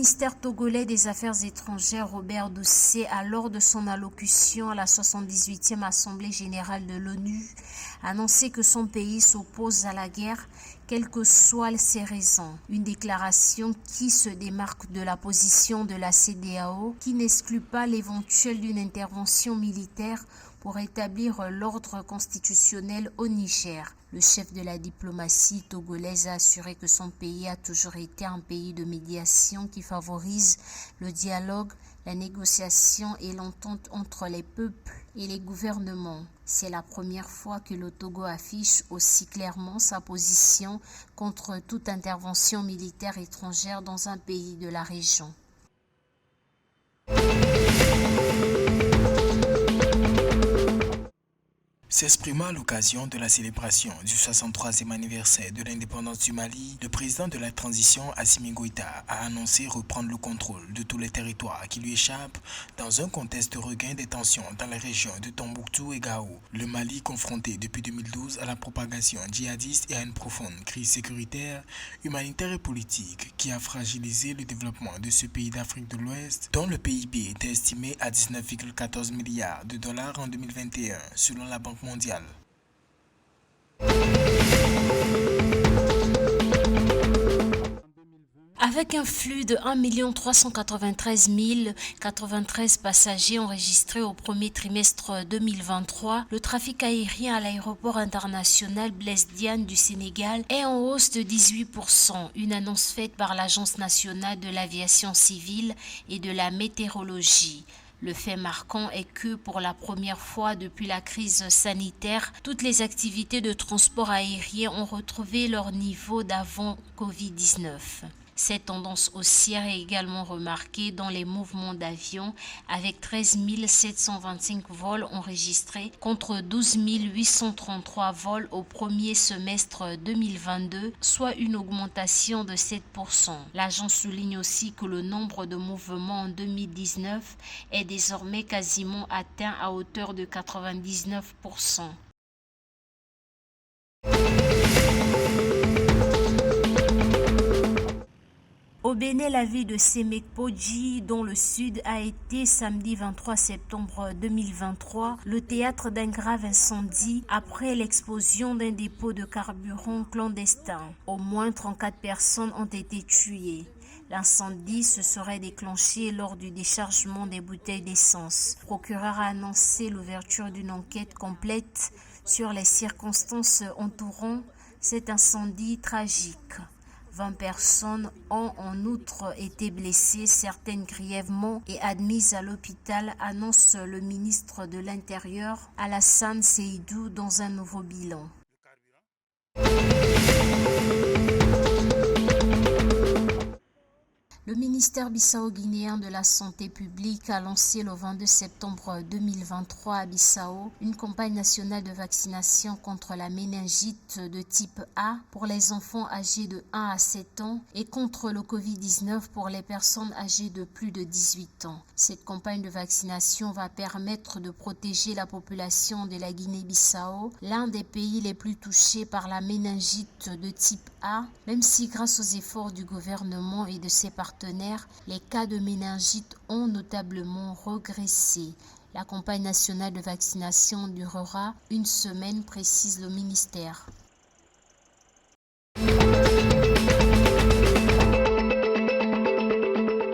ministère togolais des Affaires étrangères, Robert Doucet, lors de son allocution à la 78e Assemblée générale de l'ONU, a annoncé que son pays s'oppose à la guerre, quelles que soient ses raisons. Une déclaration qui se démarque de la position de la CEDEAO, qui n'exclut pas l'éventuel d'une intervention militaire pour établir l'ordre constitutionnel au Niger. Le chef de la diplomatie togolaise a assuré que son pays a toujours été un pays de médiation qui favorise le dialogue, la négociation et l'entente entre les peuples et les gouvernements. C'est la première fois que le Togo affiche aussi clairement sa position contre toute intervention militaire étrangère dans un pays de la région. S'exprimant à l'occasion de la célébration du 63e anniversaire de l'indépendance du Mali, le président de la transition Assimi Goïta a annoncé reprendre le contrôle de tous les territoires qui lui échappent dans un contexte de regain des tensions dans les régions de Tombouctou et Gao. Le Mali, confronté depuis 2012 à la propagation djihadiste et à une profonde crise sécuritaire, humanitaire et politique qui a fragilisé le développement de ce pays d'Afrique de l'Ouest, dont le PIB était estimé à 19,14 milliards de dollars en 2021 selon la Banque mondiale. Avec un flux de 1 393 093 passagers enregistrés au premier trimestre 2023, le trafic aérien à l'aéroport international Blaise Diagne du Sénégal est en hausse de 18%, une annonce faite par l'Agence nationale de l'aviation civile et de la météorologie. Le fait marquant est que pour la première fois depuis la crise sanitaire, toutes les activités de transport aérien ont retrouvé leur niveau d'avant Covid-19. Cette tendance haussière est également remarquée dans les mouvements d'avions avec 13 725 vols enregistrés contre 12 833 vols au premier semestre 2022, soit une augmentation de 7%. L'agence souligne aussi que le nombre de mouvements en 2019 est désormais quasiment atteint à hauteur de 99%. Au Bénin, la ville de Sémekpodji, dont le sud a été samedi 23 septembre 2023, le théâtre d'un grave incendie après l'explosion d'un dépôt de carburant clandestin. Au moins 34 personnes ont été tuées. L'incendie se serait déclenché lors du déchargement des bouteilles d'essence. Le procureur a annoncé l'ouverture d'une enquête complète sur les circonstances entourant cet incendie tragique. 20 personnes ont en outre été blessées, certaines grièvement et admises à l'hôpital, annonce le ministre de l'Intérieur Alassane Seydou dans un nouveau bilan. Le ministère bissau-guinéen de la Santé publique a lancé le 22 septembre 2023 à Bissau une campagne nationale de vaccination contre la méningite de type A pour les enfants âgés de 1 à 7 ans et contre le Covid-19 pour les personnes âgées de plus de 18 ans. Cette campagne de vaccination va permettre de protéger la population de la Guinée-Bissau, l'un des pays les plus touchés par la méningite de type A, même si grâce aux efforts du gouvernement et de ses partenaires, les cas de méningite ont notablement régressé. La campagne nationale de vaccination durera une semaine, précise le ministère.